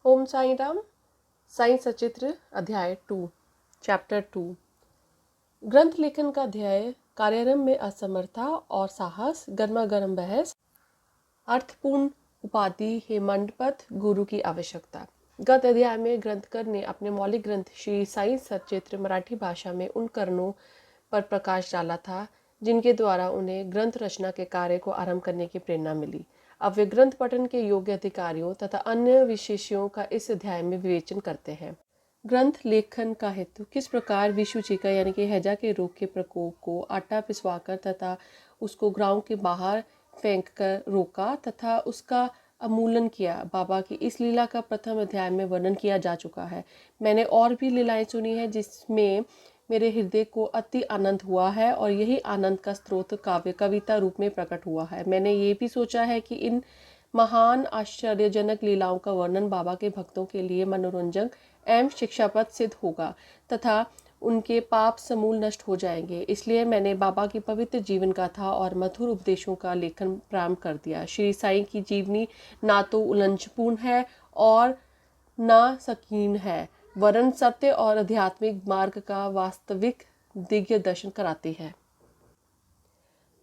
ओम साई राम। साई सचित्र अध्याय 2 चैप्टर 2। ग्रंथ लेखन का अध्याय कार्यारंभ में असमर्था और साहस, गर्मा गर्म बहस, अर्थपूर्ण उपाधि, हेमंडपथ, गुरु की आवश्यकता। गत अध्याय में ग्रंथकार ने अपने मौलिक ग्रंथ श्री साई सचित्र मराठी भाषा में उन कारणों पर प्रकाश डाला था जिनके द्वारा उन्हें ग्रंथ रचना के कार्य को आरंभ करने की प्रेरणा मिली। अब वे ग्रंथ पठन के योग्य अधिकारियों तथा अन्य विशेषों का इस अध्याय में विवेचन करते हैं। ग्रंथ लेखन का हेतु किस प्रकार विषुचिका यानी कि हैजा के रोग के प्रकोप को आटा पिसवाकर तथा उसको ग्राउंड के बाहर फेंक कर रोका तथा उसका अमूलन किया। बाबा की इस लीला का प्रथम अध्याय में वर्णन किया जा चुका है। मैंने और भी लीलाएं सुनी है जिसमें मेरे हृदय को अति आनंद हुआ है और यही आनंद का स्रोत काव्य कविता रूप में प्रकट हुआ है। मैंने ये भी सोचा है कि इन महान आश्चर्यजनक लीलाओं का वर्णन बाबा के भक्तों के लिए मनोरंजक एवं शिक्षाप्रद सिद्ध होगा तथा उनके पाप समूल नष्ट हो जाएंगे। इसलिए मैंने बाबा की पवित्र जीवन गाथा और मधुर उपदेशों का लेखन प्रारंभ कर दिया। श्री साईं की जीवनी ना तो उलझनपूर्ण है और ना संकीर्ण है, वरन सत्य और आध्यात्मिक मार्ग का वास्तविक दिव्य दर्शन कराती है।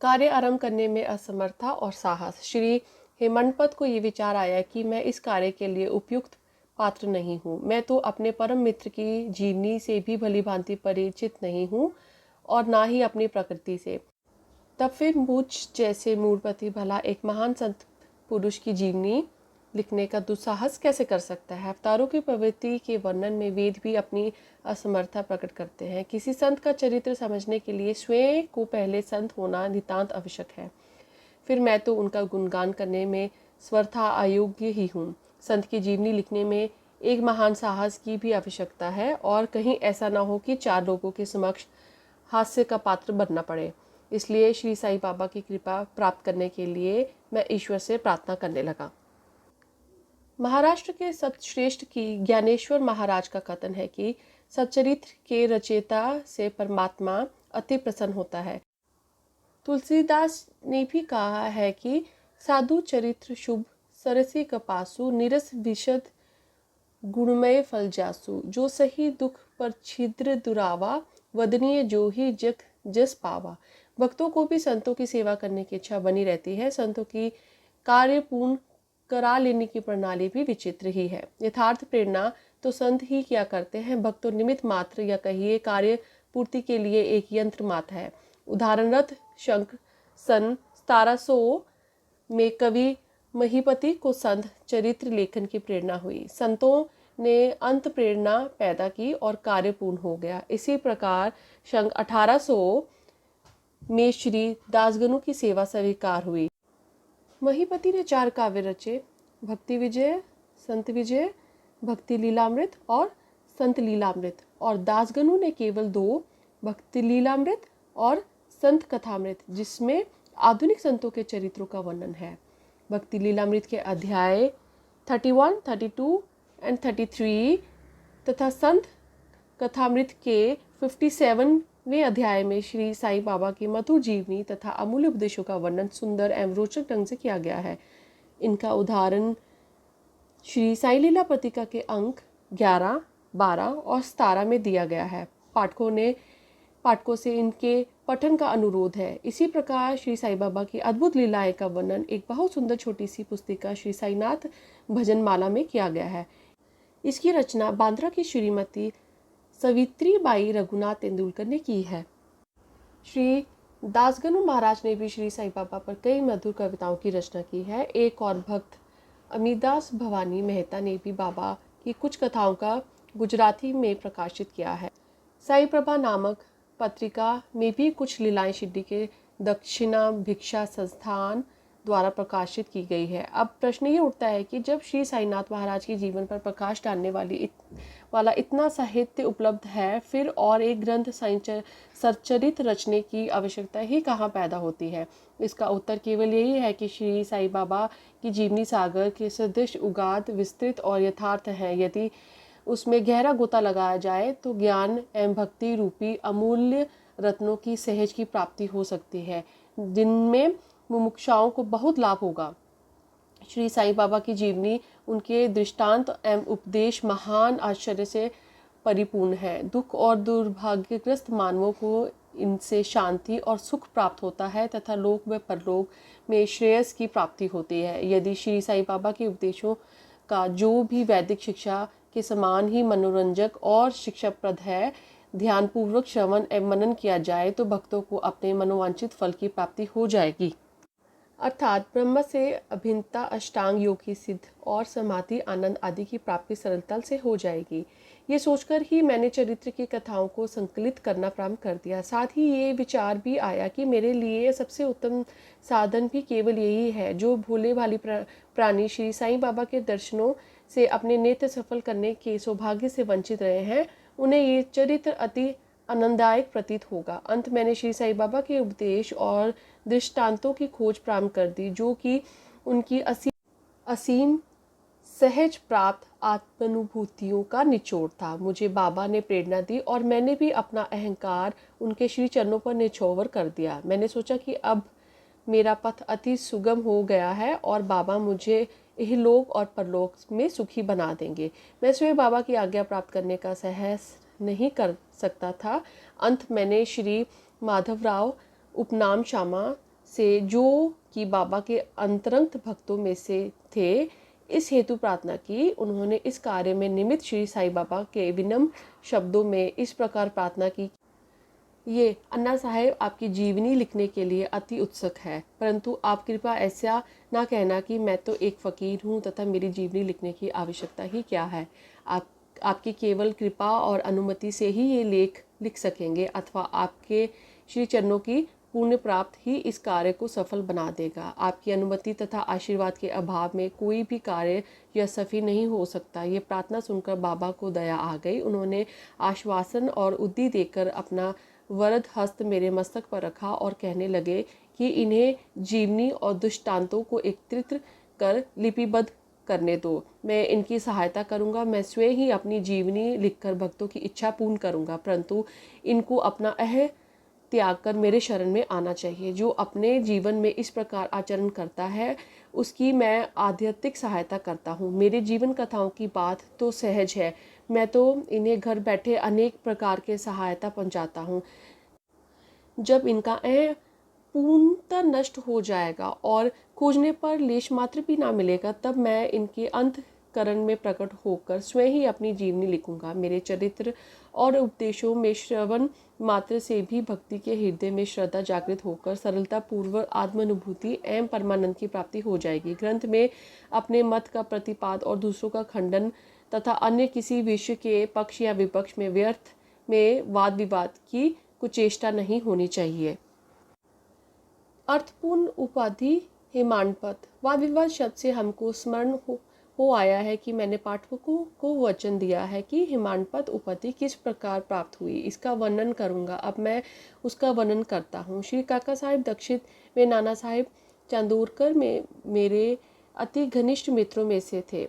कार्य आरंभ करने में असमर्था और साहस। श्री हेमंडपथ को ये विचार आया कि मैं इस कार्य के लिए उपयुक्त पात्र नहीं हूँ। मैं तो अपने परम मित्र की जीवनी से भी भली भांति परिचित नहीं हूँ और ना ही अपनी प्रकृति से। तब फिर मुझ जैसे मूढ़पति भला एक महान संत पुरुष की जीवनी लिखने का दुस्साहस कैसे कर सकता है। अवतारों की प्रवृत्ति के वर्णन में वेद भी अपनी असमर्था प्रकट करते हैं। किसी संत का चरित्र समझने के लिए स्वयं को पहले संत होना नितांत आवश्यक है। फिर मैं तो उनका गुणगान करने में स्वथा अयोग्य ही हूँ। संत की जीवनी लिखने में एक महान साहस की भी आवश्यकता है और कहीं ऐसा ना हो कि चार लोगों के समक्ष हास्य का पात्र बनना पड़े। इसलिए श्री साईं बाबा की कृपा प्राप्त करने के लिए मैं ईश्वर से प्रार्थना करने लगा। महाराष्ट्र के सतश्रेष्ठ की ज्ञानेश्वर महाराज का कथन है कि सच्चरित्र के रचयिता से परमात्मा अति प्रसन्न होता है। तुलसीदास ने भी कहा है कि साधु चरित्र शुभ सरसी कपासु निरस विशद गुणमय फल जासु जो सही दुख पर छिद्र दुरावा वदनीय जो ही जग जस पावा। भक्तों को भी संतों की सेवा करने की इच्छा बनी रहती है। संतों की कार्य पूर्ण करा लेने की प्रणाली भी विचित्र ही है। यथार्थ प्रेरणा तो संत ही क्या करते हैं, भक्त तो निमित्त मात्र या कहिए कार्य पूर्ति के लिए एक यंत्र मात्र है। उदाहरणरथ शंख सन 1700 में कवि महीपति को संत चरित्र लेखन की प्रेरणा हुई। संतों ने अंत प्रेरणा पैदा की और कार्य पूर्ण हो गया। इसी प्रकार शंख 1800 में श्री दासगणु की सेवा स्वीकार हुई। महीपति ने 4 काव्य रचे, भक्ति विजय, संत विजय, भक्ति लीलामृत और संत लीलामृत, और दासगणु ने केवल 2, भक्ति लीलामृत और संत कथामृत, जिसमें आधुनिक संतों के चरित्रों का वर्णन है। भक्ति लीलामृत के अध्याय 31, 32 एंड 33 तथा संत कथामृत के 57वें अध्याय में श्री साईं बाबा की मधुर जीवनी तथा अमूल्य उपदेशों का वर्णन सुंदर एवं रोचक ढंग से किया गया है। इनका उदाहरण श्री साई लीला पत्रिका के अंक 11, 12 और 17 में दिया गया है। पाठकों से इनके पठन का अनुरोध है। इसी प्रकार श्री साईं बाबा की अद्भुत लीलाएं का वर्णन एक बहुत सुंदर छोटी सी पुस्तिका श्री साईनाथ भजन माला में किया गया है। इसकी रचना बांद्रा की श्रीमती सवित्री बाई रघुनाथ तेंदुलकर ने की है। श्री दासगणु महाराज ने भी श्री साईं बाबा पर कई मधुर कविताओं की रचना की है। एक और भक्त अमिदास भवानी मेहता ने भी बाबा की कुछ कथाओं का गुजराती में प्रकाशित किया है। साईं प्रभा नामक पत्रिका में भी कुछ लीलाएं शिरडी के दक्षिणा भिक्षा संस्थान द्वारा प्रकाशित की गई है। अब प्रश्न ये उठता है कि जब श्री साईनाथ महाराज के जीवन पर प्रकाश डालने वाला इतना साहित्य उपलब्ध है, फिर और एक ग्रंथ सच्चरित रचने की आवश्यकता ही कहाँ पैदा होती है। इसका उत्तर केवल यही है कि श्री साईं बाबा की जीवनी सागर के सदृश उगाद, विस्तृत और यथार्थ है। यदि उसमें गहरा गोता लगाया जाए तो ज्ञान एवं भक्ति रूपी अमूल्य रत्नों की सहज की प्राप्ति हो सकती है, जिनमें मुमुक्षाओं को बहुत लाभ होगा। श्री साईं बाबा की जीवनी उनके दृष्टांत एवं उपदेश महान आश्चर्य से परिपूर्ण है। दुख और दुर्भाग्यग्रस्त मानवों को इनसे शांति और सुख प्राप्त होता है तथा लोक व परलोक में श्रेयस की प्राप्ति होती है। यदि श्री साईं बाबा के उपदेशों का जो भी वैदिक शिक्षा के समान ही मनोरंजक और शिक्षाप्रद है, ध्यानपूर्वक श्रवण एवं मनन किया जाए तो भक्तों को अपने मनोवांछित फल की प्राप्ति हो जाएगी, अर्थात ब्रह्म से अभिन्नता, अष्टांग योग की सिद्ध और समाधि, आनंद आदि की प्राप्ति सरलता से हो जाएगी। ये सोचकर ही मैंने चरित्र की कथाओं को संकलित करना प्रारंभ कर दिया। साथ ही ये विचार भी आया कि मेरे लिए सबसे उत्तम साधन भी केवल यही है। जो भोले भाली प्राणी श्री साईं बाबा के दर्शनों से अपने नेत्र सफल करने के सौभाग्य से वंचित रहे हैं, उन्हें ये चरित्र अति आनंददायक प्रतीत होगा। अंत मैंने श्री साईं बाबा के उपदेश और दृष्टांतों की खोज प्रारंभ कर दी, जो कि उनकी असीम सहज प्राप्त आत्मानुभूतियों का निचोड़ था। मुझे बाबा ने प्रेरणा दी और मैंने भी अपना अहंकार उनके श्री चरणों पर निछोवर कर दिया। मैंने सोचा कि अब मेरा पथ अति सुगम हो गया है और बाबा मुझे इहलोक और परलोक में सुखी बना देंगे। मैं स्वयं बाबा की आज्ञा प्राप्त करने का साहस नहीं कर सकता था। अंत मैंने श्री माधवराव उपनाम श्यामा से, जो कि बाबा के अंतरंग भक्तों में से थे, इस हेतु प्रार्थना की। उन्होंने इस कार्य में निमित्त श्री साईं बाबा के विनम्र शब्दों में इस प्रकार प्रार्थना की, ये अन्ना साहेब आपकी जीवनी लिखने के लिए अति उत्सुक है, परंतु आप कृपया ऐसा ना कहना कि मैं तो एक फ़कीर हूँ तथा मेरी जीवनी लिखने की आवश्यकता ही क्या है। आपकी केवल कृपा और अनुमति से ही ये लेख लिख सकेंगे, अथवा आपके श्री चरणों की पुण्य प्राप्त ही इस कार्य को सफल बना देगा। आपकी अनुमति तथा आशीर्वाद के अभाव में कोई भी कार्य यशस्वी नहीं हो सकता। ये प्रार्थना सुनकर बाबा को दया आ गई। उन्होंने आश्वासन और उद्दी देकर अपना वरद हस्त मेरे मस्तक पर रखा और कहने लगे कि इन्हें जीवनी और दृष्टांतों को एकत्रित कर लिपिबद्ध करने दो। मैं इनकी सहायता करूंगा। मैं स्वयं ही अपनी जीवनी लिखकर भक्तों की इच्छा पूर्ण करूंगा, परंतु इनको अपना त्याग कर मेरे शरण में आना चाहिए। जो अपने जीवन में इस प्रकार आचरण करता है, उसकी मैं आध्यात्मिक सहायता करता हूँ। मेरे जीवन कथाओं की बात तो सहज है, मैं तो इन्हें घर बैठे अनेक प्रकार के सहायता पहुँचाता हूँ। जब इनका पूर्णतः नष्ट हो जाएगा और खोजने पर लेश मात्र भी ना मिलेगा, तब मैं इनके अंतकरण में प्रकट होकर स्वयं ही अपनी जीवनी लिखूंगा। मेरे चरित्र और उपदेशों में श्रवण मात्र से भी भक्ति के हृदय में श्रद्धा जागृत होकर सरलता पूर्वक आत्मानुभूति एवं परमानंद की प्राप्ति हो जाएगी। ग्रंथ में अपने मत का प्रतिपाद और दूसरों का खंडन तथा अन्य किसी विषय के पक्ष या विपक्ष में व्यर्थ में वाद विवाद की कुचेष्टा नहीं होनी चाहिए। अर्थपूर्ण उपाधि हिमानपद। वाद विवाद शब्द से हमको स्मरण हो आया है कि मैंने पाठकों को वचन दिया है कि हिमानपद उपाधि किस प्रकार प्राप्त हुई, इसका वर्णन करूंगा। अब मैं उसका वर्णन करता हूँ। श्री काका साहिब दीक्षित व नाना साहिब चांदोरकर में मेरे अति घनिष्ठ मित्रों में से थे।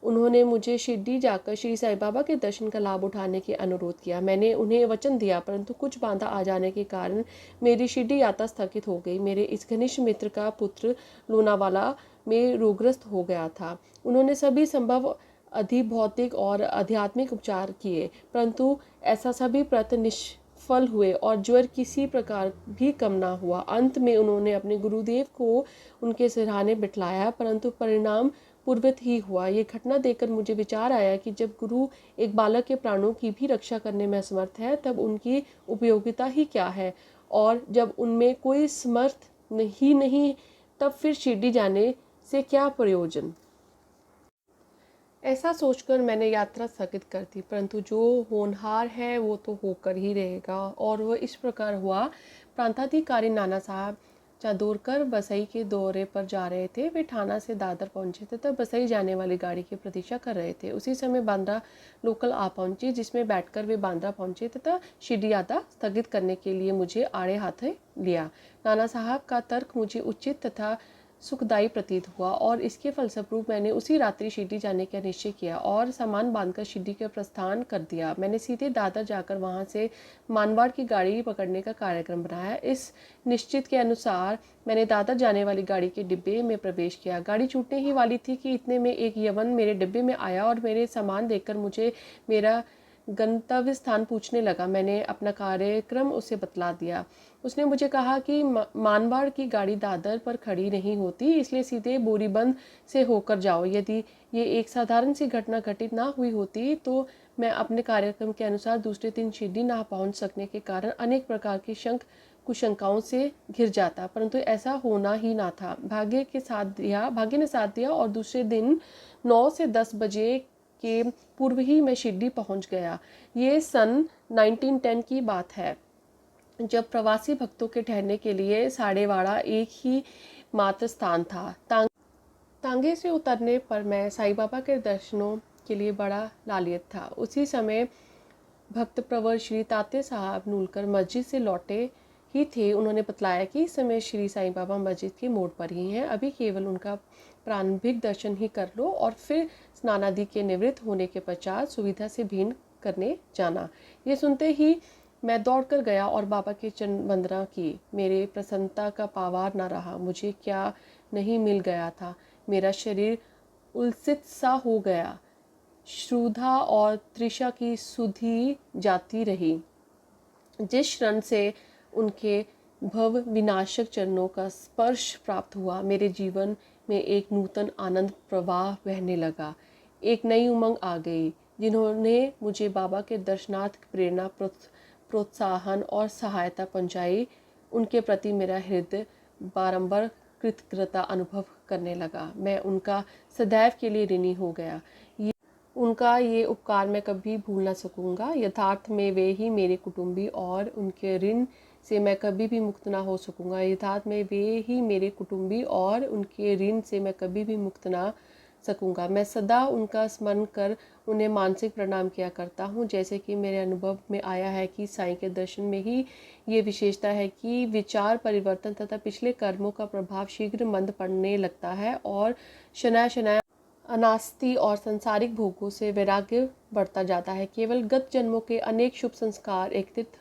उन्होंने मुझे शिरडी जाकर श्री साईं बाबा के दर्शन का लाभ उठाने के अनुरोध किया। मैंने उन्हें वचन दिया, परंतु कुछ बाधा आ जाने के कारण मेरी शिरडी यात्रा स्थगित हो गई। मेरे इस घनिष्ठ मित्र का पुत्र लोनावाला में रोगग्रस्त हो गया था। उन्होंने सभी संभव अधिभौतिक और आध्यात्मिक उपचार किए, परंतु ऐसा सभी प्रयत्न निष्फल हुए और ज्वर किसी प्रकार भी कम ना हुआ। अंत में उन्होंने अपने गुरुदेव को उनके सिरहाने बिठलाया, परंतु परिणाम पूर्वत ही हुआ। ये घटना देखकर मुझे विचार आया कि जब गुरु एक बालक के प्राणों की भी रक्षा करने में असमर्थ है, तब उनकी उपयोगिता ही क्या है, और जब उनमें कोई समर्थ ही नहीं, तब फिर शिरडी जाने से क्या प्रयोजन। ऐसा सोचकर मैंने यात्रा स्थगित कर दी, परंतु जो होनहार है वो तो होकर ही रहेगा, और वह इस प्रकार हुआ। प्रांताधिकारी नाना साहब चांदोरकर बसई के दौरे पर जा रहे थे। वे ठाणा से दादर पहुंचे थे, तब बसई जाने वाली गाड़ी की प्रतीक्षा कर रहे थे। उसी समय बांद्रा लोकल आ पहुंची, जिसमें बैठकर वे बांद्रा पहुंचे तथा शिरडी यात्रा स्थगित करने के लिए मुझे आड़े हाथे लिया। नाना साहब का तर्क मुझे उचित तथा सुखदायी प्रतीत हुआ और इसके फलस्वरूप मैंने उसी रात्रि शिरडी जाने का निश्चय किया और सामान बांधकर शिरडी के प्रस्थान कर दिया। मैंने सीधे दादर जाकर वहां से मानवाड़ की गाड़ी पकड़ने का कार्यक्रम बनाया। इस निश्चित के अनुसार मैंने दादर जाने वाली गाड़ी के डिब्बे में प्रवेश किया। गाड़ी छूटने ही वाली थी कि इतने में एक यवन मेरे डिब्बे में आया और मेरे सामान देखकर मुझे मेरा गंतव्य स्थान पूछने लगा। मैंने अपना कार्यक्रम उसे बतला दिया। उसने मुझे कहा कि मानवाड़ की गाड़ी दादर पर खड़ी नहीं होती, इसलिए सीधे बोरीबंद से होकर जाओ। यदि ये एक साधारण सी घटना घटित ना हुई होती तो मैं अपने कार्यक्रम के अनुसार दूसरे दिन शिरडी ना पहुंच सकने के कारण अनेक प्रकार की कुशंकाओं से घिर जाता, परंतु ऐसा होना ही ना था। भाग्य ने साथ दिया और दूसरे दिन 9 से 10 बजे के पूर्व ही मैं शिरडी पहुंच गया। ये सन 1910 की बात है, जब प्रवासी भक्तों के ठहरने के लिए साड़ेवाड़ा एक ही मात्र स्थान था। तांगे से उतरने पर मैं साईं बाबा के दर्शनों के लिए बड़ा लालियत था। उसी समय भक्त प्रवर श्री तात्या साहब नूलकर मस्जिद से लौटे ही थे। उन्होंने बतलाया कि इस समय श्री साईं बाबा मस्जिद के मोड़ पर ही हैं, अभी केवल उनका प्रारंभिक दर्शन ही कर लो और फिर स्नानादि के निवृत्त होने के पश्चात सुविधा से भेंट करने जाना। ये सुनते ही मैं दौड़कर गया और बाबा के चरण वंदना की। मेरे प्रसन्नता का पावार न रहा। मुझे क्या नहीं मिल गया था। मेरा शरीर उल्सित सा हो गया। श्रुधा और तृषा की सुधि जाती रही। जिस क्षण से उनके भव विनाशक चरणों का स्पर्श प्राप्त हुआ, मेरे जीवन में एक नूतन आनंद प्रवाह बहने लगा। एक नई उमंग आ गई। जिन्होंने मुझे बाबा के दर्शनार्थ प्रेरणा, प्रोत्साहन और सहायता पहुंचाई, उनके प्रति मेरा हृदय बारंबार कृतज्ञता अनुभव करने लगा। मैं उनका सदैव के लिए ऋणी हो गया। उनका ये उपकार मैं कभी भूल ना सकूंगा। यथार्थ में वे ही मेरे कुटुंबी और उनके ऋण से मैं कभी भी मुक्त ना हो सकूंगा। यथार्थ में वे ही मेरे कुटुंबी और उनके ऋण से मैं कभी भी मुक्त ना सकूंगा। मैं सदा उनका स्मरण कर उन्हें मानसिक प्रणाम किया करता हूँ। जैसे कि मेरे अनुभव में आया है कि साईं के दर्शन में ही ये विशेषता है कि विचार परिवर्तन तथा पिछले कर्मों का प्रभाव शीघ्र मंद पड़ने लगता है और शनाय शनाय अनास्ति और सांसारिक भोगों से वैराग्य बढ़ता जाता है। केवल गत जन्मों के अनेक शुभ संस्कार एकत्रित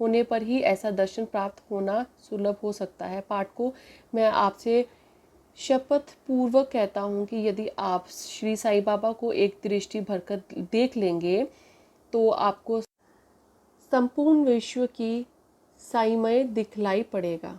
होने पर ही ऐसा दर्शन प्राप्त होना सुलभ हो सकता है। पाठकों, मैं आपसे शपथ पूर्वक कहता हूँ कि यदि आप श्री साईं बाबा को एक दृष्टि भरकर देख लेंगे तो आपको संपूर्ण विश्व की साईमय दिखलाई पड़ेगा।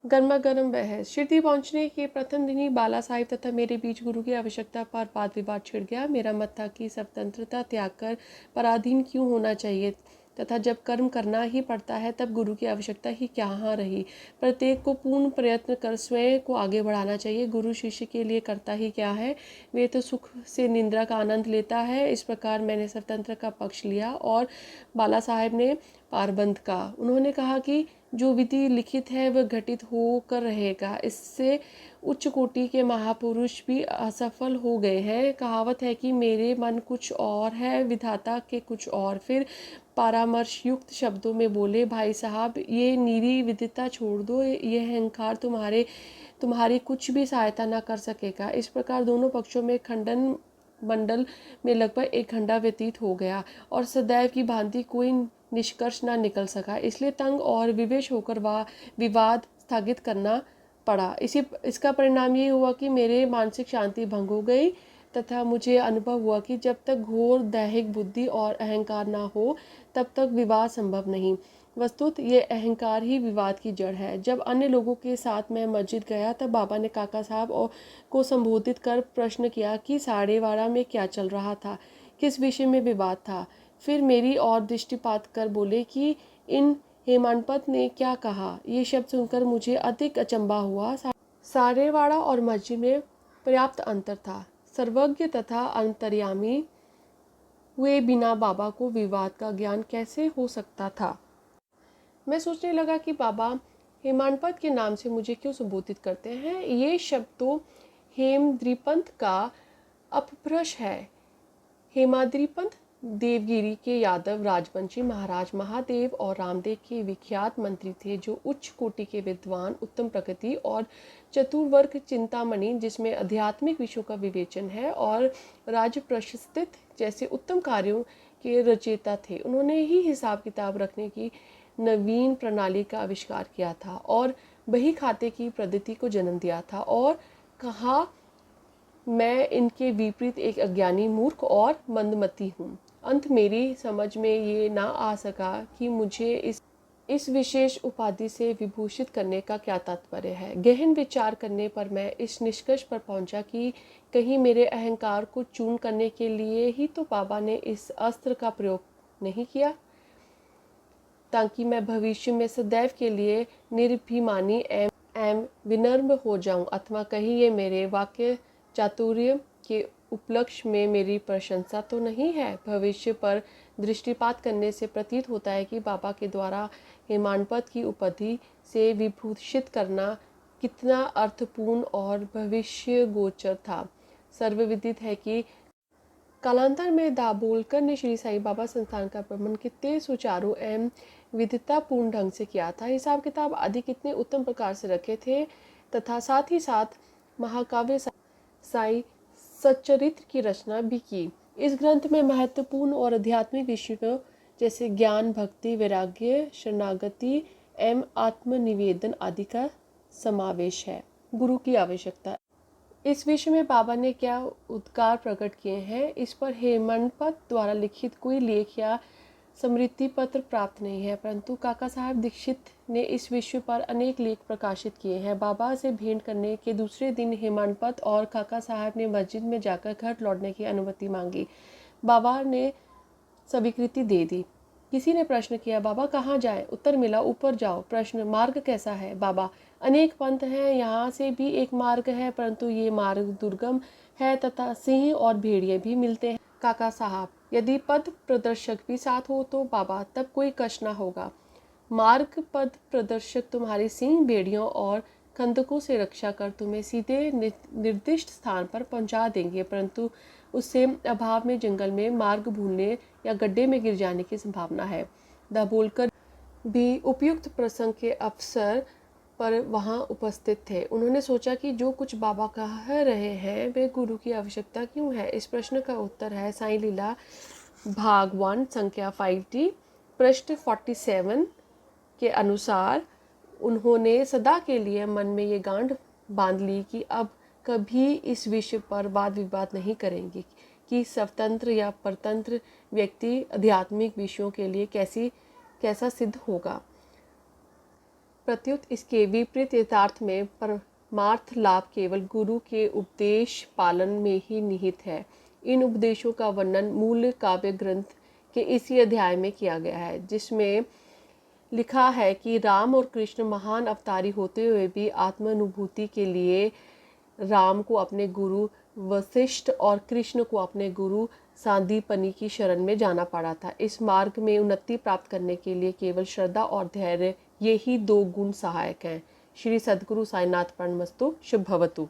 गर्मा गर्म बहस। शिरडी पहुंचने के प्रथम दिन ही बाला साहिब तथा मेरे बीच गुरु की आवश्यकता पर वाद विवाद छिड़ गया। मेरा मत था कि स्वतंत्रता त्याग कर पराधीन क्यों होना चाहिए तथा जब कर्म करना ही पड़ता है तब गुरु की आवश्यकता ही कहाँ रही। प्रत्येक को पूर्ण प्रयत्न कर स्वयं को आगे बढ़ाना चाहिए। गुरु शिष्य के लिए करता ही क्या है, वे तो सुख से निंद्रा का आनंद लेता है। इस प्रकार मैंने स्वतंत्र का पक्ष लिया और बाला साहेब ने पारबंद का। उन्होंने कहा कि जो विधि लिखित है वह घटित होकर रहेगा। इससे उच्च कोटि के महापुरुष भी असफल हो गए हैं। कहावत है कि मेरे मन कुछ और है, विधाता के कुछ और। फिर परामर्श युक्त शब्दों में बोले, भाई साहब ये नीरी विदिता छोड़ दो, ये अहंकार तुम्हारी कुछ भी सहायता ना कर सकेगा। इस प्रकार दोनों पक्षों में खंडन मंडल में लगभग 1 घंटा व्यतीत हो गया और सदैव की भांति कोई निष्कर्ष ना निकल सका। इसलिए तंग और विवश होकर विवाद स्थगित करना पड़ा। इसका परिणाम ये हुआ कि मेरे मानसिक शांति भंग हो गई तथा मुझे अनुभव हुआ कि जब तक घोर दैहिक बुद्धि और अहंकार ना हो तब तक विवाद संभव नहीं। वस्तुत ये अहंकार ही विवाद की जड़ है। जब अन्य लोगों के साथ मैं मस्जिद गया तब बाबा ने काका साहब को संबोधित कर प्रश्न किया कि साड़ेवाड़ा में क्या चल रहा था, किस विषय में विवाद था। फिर मेरी ओर दृष्टिपात कर बोले कि इन हेमानपत ने क्या कहा। ये शब्द सुनकर मुझे अधिक अचंभा हुआ। साड़ेवाड़ा और मस्जिद में पर्याप्त अंतर था। सर्वज्ञ तथा अंतर्यामी हुए बिना बाबा को विवाद का ज्ञान कैसे हो सकता था। मैं सोचने लगा कि बाबा हेमानपत के नाम से मुझे क्यों संबोधित करते हैं। ये शब्द तो हेमद्रिपंथ का अपभ्रंश है। हेमाद्रिपंथ देवगिरी के यादव राजवंशी महाराज महादेव और रामदेव के विख्यात मंत्री थे, जो उच्च कोटि के विद्वान, उत्तम प्रकृति और चतुर्वर्ग चिंतामणि, जिसमें आध्यात्मिक विषयों का विवेचन है, और राज्य प्रशस्तित जैसे उत्तम कार्यों के रचयिता थे। उन्होंने ही हिसाब किताब रखने की नवीन प्रणाली का आविष्कार किया था और बही खाते की पद्धति को जन्म दिया था, और कहा, मैं इनके विपरीत एक अज्ञानी, मूर्ख और मंदमती हूँ। अंत मेरी समझ में ये ना आ सका कि मुझे इस विशेष उपाधि से विभूषित करने का क्या तात्पर्य है। गहन विचार करने पर मैं इस निष्कर्ष पर पहुंचा कि कहीं मेरे अहंकार को चूर्ण करने के लिए ही तो बाबा ने इस अस्त्र का प्रयोग नहीं किया, ताकि मैं भविष्य में सदैव के लिए निर्भिमानी एवं विनम्र हो जाऊं, अथवा कहीं ये मेरे वाक्य चातुर्य के उपलक्ष्य में मेरी प्रशंसा तो नहीं है। भविष्य पर दृष्टिपात करने से प्रतीत होता है कि बाबा के द्वारा हेमानपद की उपाधि से विभूषित करना कितना अर्थपूर्ण और भविष्य गोचर था। सर्वविदित है कि कालांतर में दाभोलकर ने श्री साईं बाबा संस्थान का प्रबंध कितने सुचारू एवं विविधतापूर्ण ढंग से किया था, हिसाब किताब आदि कितने उत्तम प्रकार से रखे थे, तथा साथ ही साथ महाकाव्य साई सच्चरित्र की रचना भी की। इस ग्रंथ में महत्वपूर्ण और आध्यात्मिक विषयों जैसे ज्ञान, भक्ति, वैराग्य, शरणागति एवं आत्मनिवेदन आदि का समावेश है। गुरु की आवश्यकता। इस विषय में बाबा ने क्या उद्गार प्रकट किए हैं, इस पर हेमनपद द्वारा लिखित कोई लेख या स्मृति पत्र प्राप्त नहीं है, परंतु काका साहब दीक्षित ने इस विषय पर अनेक लेख प्रकाशित किए हैं। बाबा से भेंट करने के दूसरे दिन हेमनपद और काका साहब ने मस्जिद में जाकर घर लौटने की अनुमति मांगी। बाबा ने स्वीकृति दे दी। किसी ने प्रश्न किया, बाबा कहाँ जाए? उत्तर मिला, ऊपर जाओ। प्रश्न, मार्ग कैसा है? बाबा, अनेक पंथ हैं, यहाँ से भी एक मार्ग है, परंतु ये मार्ग दुर्गम है तथा सिंह और भेड़िए भी मिलते हैं। काका साहब, यदि पद प्रदर्शक भी साथ हो तो बाबा, तब कोई कष्ट न होगा। मार्ग पद प्रदर्शक तुम्हारी सिंह, भेड़ियों और खंदकों से रक्षा कर तुम्हें सीधे निर्दिष्ट स्थान पर पहुंचा देंगे, परंतु उससे अभाव में जंगल में मार्ग भूलने या गड्ढे में गिर जाने की संभावना है। दाभोलकर भी उपयुक्त प्रसंग के अवसर पर वहां उपस्थित थे। उन्होंने सोचा कि जो कुछ बाबा कह रहे हैं वे गुरु की आवश्यकता क्यों है। इस प्रश्न का उत्तर है साईं लीला भाग 1 संख्या 5D पृष्ठ 47 के अनुसार उन्होंने सदा के लिए मन में ये गांठ बांध ली कि अब कभी इस विषय पर वाद विवाद नहीं करेंगे कि स्वतंत्र या परतंत्र व्यक्ति आध्यात्मिक विषयों के लिए कैसा सिद्ध होगा। प्रत्युत इसके विपरीत यथार्थ में परमार्थ लाभ केवल गुरु के उपदेश पालन में ही निहित है। इन उपदेशों का वर्णन मूल काव्य ग्रंथ के इसी अध्याय में किया गया है, जिसमें लिखा है कि राम और कृष्ण महान अवतारी होते हुए भी आत्मानुभूति के लिए राम को अपने गुरु वशिष्ठ और कृष्ण को अपने गुरु सांदीपनि की शरण में जाना पड़ा था। इस मार्ग में उन्नति प्राप्त करने के लिए केवल श्रद्धा और धैर्य, ये ही 2 गुण सहायक हैं। श्री सद्गुरु साईनाथ प्रणमस्तु। शुभ भवतु।